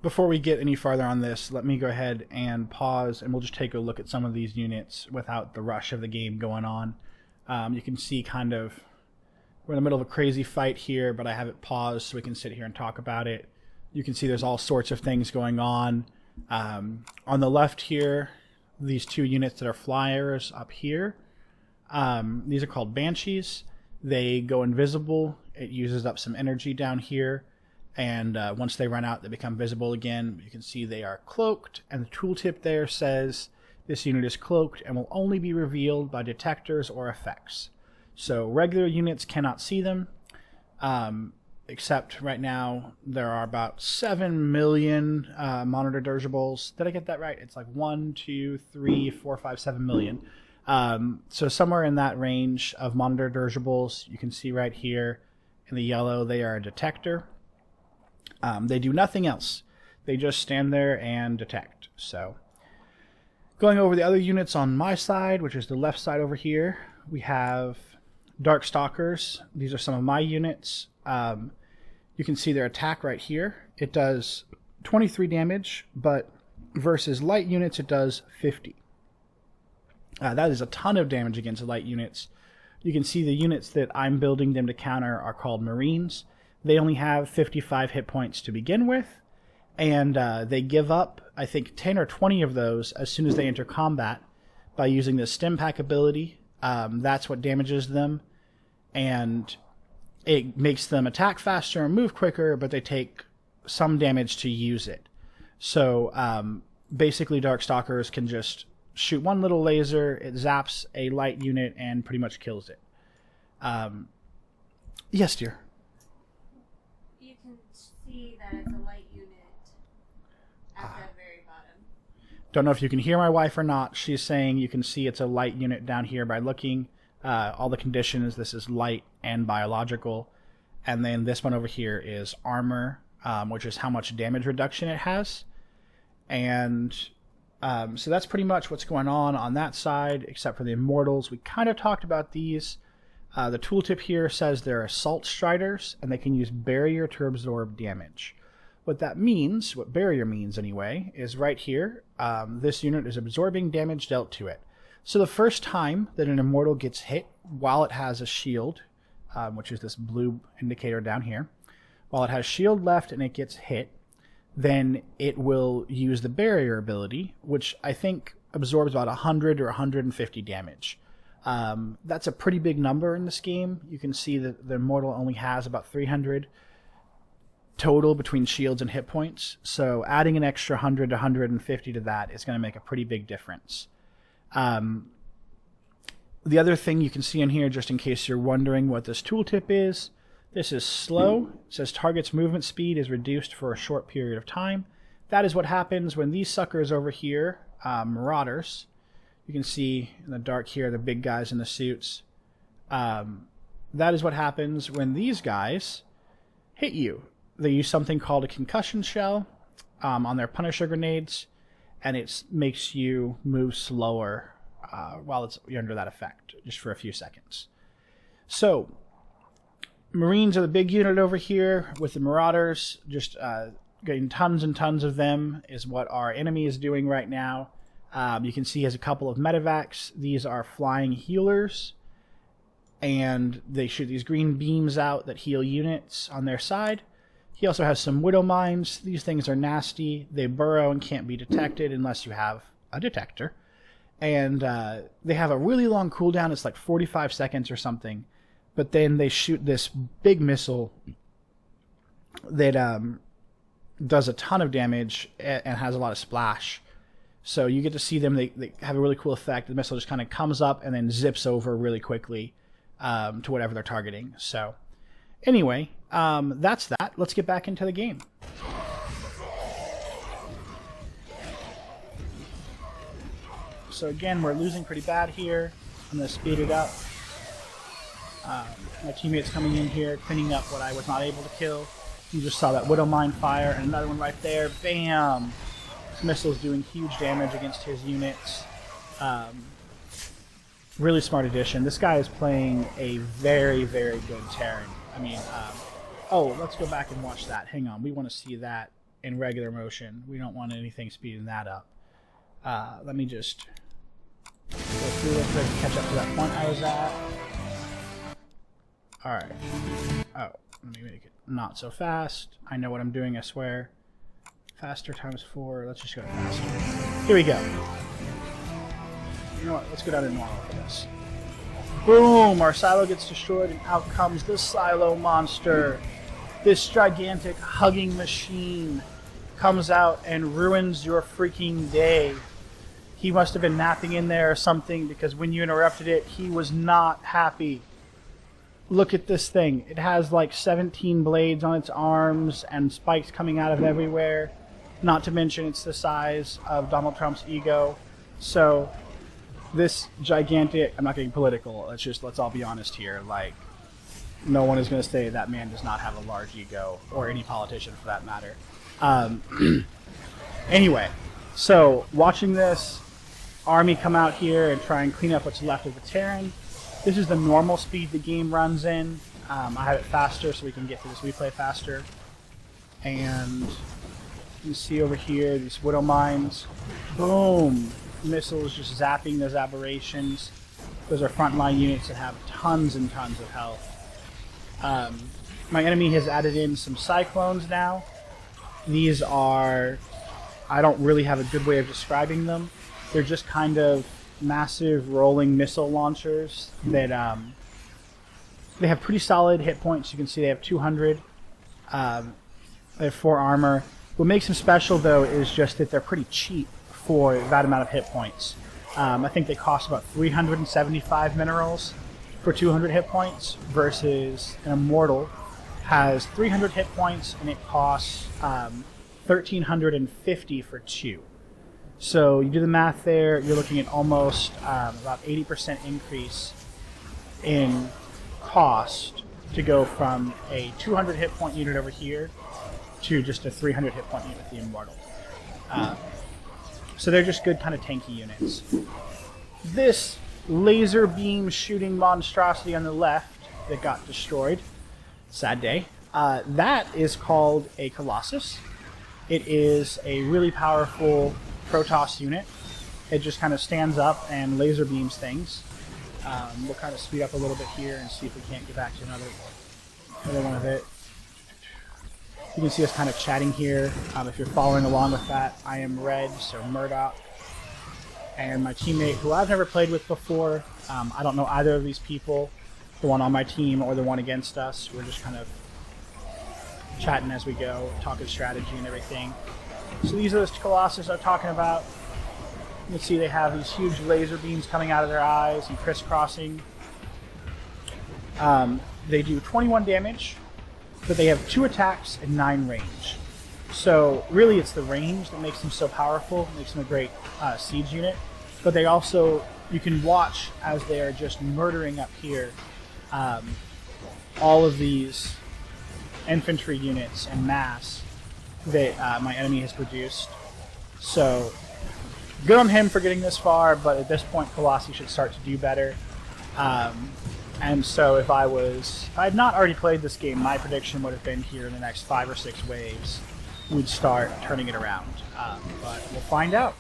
before we get any farther on this, let me go ahead and pause, and we'll just take a look at some of these units without the rush of the game going on. You can see kind of we're in the middle of a crazy fight here, but I have it paused so we can sit here and talk about it. You can see there's all sorts of things going on. On the left here, these two units that are flyers up here, these are called Banshees. They go invisible. It uses up some energy down here, and once they run out, they become visible again. You can see they are cloaked, and the tooltip there says this unit is cloaked and will only be revealed by detectors or effects. So regular units cannot see them, except right now there are about 7 million monitor dirigibles. Did I get that right? It's like 1, 2, 3, 4, 5, 7 million. So somewhere in that range of monitor dirigibles. You can see right here in the yellow they are a detector. They do nothing else. They just stand there and detect. So going over the other units on my side, which is the left side over here, we have Dark Stalkers. These are some of my units. You can see their attack right here. It does 23 damage, but versus light units it does 50. That is a ton of damage against light units. You can see the units that I'm building them to counter are called Marines. They only have 55 hit points to begin with, and they give up, I think, 10 or 20 of those as soon as they enter combat by using the Stim Pack ability. That's what damages them, and it makes them attack faster and move quicker, but they take some damage to use it. So basically Darkstalkers can just shoot one little laser, it zaps a light unit and pretty much kills it. Yes, dear? You can see that it's a light unit at the very bottom. Don't know if you can hear my wife or not. She's saying you can see it's a light unit down here by looking. All the conditions, this is light and biological. And then this one over here is armor, which is how much damage reduction it has. And so that's pretty much what's going on that side, except for the Immortals. We kind of talked about these. The tooltip here says they're Assault Striders, and they can use Barrier to absorb damage. What that means, what Barrier means anyway, is right here, this unit is absorbing damage dealt to it. So the first time that an Immortal gets hit while it has a shield, which is this blue indicator down here, while it has shield left and it gets hit, then it will use the Barrier ability, which I think absorbs about 100 or 150 damage. That's a pretty big number in this game. You can see that the Immortal only has about 300 total between shields and hit points, so adding an extra 100 to 150 to that is going to make a pretty big difference. The other thing you can see in here, just in case you're wondering what this tooltip is, this is slow. It says target's movement speed is reduced for a short period of time. That is what happens when these suckers over here, Marauders, you can see in the dark here, the big guys in the suits. That is what happens when these guys hit you. They use something called a concussion shell on their Punisher grenades, and it makes you move slower while you're under that effect, just for a few seconds. So, Marines are the big unit over here, with the Marauders, just getting tons and tons of them is what our enemy is doing right now. You can see he has a couple of medevacs. These are flying healers, and they shoot these green beams out that heal units on their side. He also has some Widow Mines. These things are nasty. They burrow and can't be detected unless you have a detector. And they have a really long cooldown. It's like 45 seconds or something. But then they shoot this big missile that does a ton of damage and has a lot of splash. So you get to see them. They have a really cool effect. The missile just kind of comes up and then zips over really quickly to whatever they're targeting. So anyway, that's that. Let's get back into the game. So again, we're losing pretty bad here. I'm going to speed it up. My teammates coming in here, cleaning up what I was not able to kill. You just saw that Widow Mine fire, and another one right there. Bam! This missile's doing huge damage against his units. Really smart addition. This guy is playing a very, very good Terran. I mean, oh, let's go back and watch that. Hang on, we want to see that in regular motion. We don't want anything speeding that up. Let me just go through it so I can catch up to that point I was at. Alright. Oh, let me make it not so fast. I know what I'm doing, I swear. Faster times 4. Let's just go to faster. Here we go. You know what? Let's go down to normal for this. Boom! Our silo gets destroyed, and out comes the silo monster. This gigantic hugging machine comes out and ruins your freaking day. He must have been napping in there or something, because when you interrupted it, he was not happy. Look at this thing. It has like 17 blades on its arms and spikes coming out of everywhere. Not to mention it's the size of Donald Trump's ego. So this gigantic, I'm not getting political, let's all be honest here, like, no one is going to say that man does not have a large ego, or any politician for that matter. Anyway, so watching this army come out here and try and clean up what's left of the Terran. This is the normal speed the game runs in. I have it faster so we can get through this replay faster. And you see over here these Widow Mines. Boom! Missiles just zapping those aberrations. Those are frontline units that have tons and tons of health. My enemy has added in some Cyclones now. These are... I don't really have a good way of describing them. They're just kind of massive rolling missile launchers that they have pretty solid hit points. You can see they have 200. They have 4 armor. What makes them special, though, is just that they're pretty cheap for that amount of hit points. I think they cost about 375 minerals for 200 hit points, versus an Immortal has 300 hit points and it costs 1,350 for 2. So you do the math there, you're looking at almost about 80% increase in cost to go from a 200 hit point unit over here to just a 300 hit point unit with the Immortal. So they're just good kind of tanky units. This laser beam shooting monstrosity on the left that got destroyed, sad day, that is called a Colossus. It is a really powerful Protoss unit. It just kind of stands up and laser beams things. We'll kind of speed up a little bit here and see if we can't get back to another one of it. You can see us kind of chatting here. If you're following along with that, I am Red, so Murdoch. And my teammate, who I've never played with before, I don't know either of these people, the one on my team or the one against us. We're just kind of chatting as we go, talking strategy and everything. So these are the Colossus I'm talking about. You can see they have these huge laser beams coming out of their eyes and crisscrossing. They do 21 damage, but they have 2 attacks and 9 range. So really it's the range that makes them so powerful, makes them a great siege unit. But they also, you can watch as they are just murdering up here all of these infantry units en masse that my enemy has produced. So good on him for getting this far, but at this point Colossi should start to do better. And so if I had not already played this game, my prediction would have been here in the next 5 or 6 waves we'd start turning it around. But we'll find out.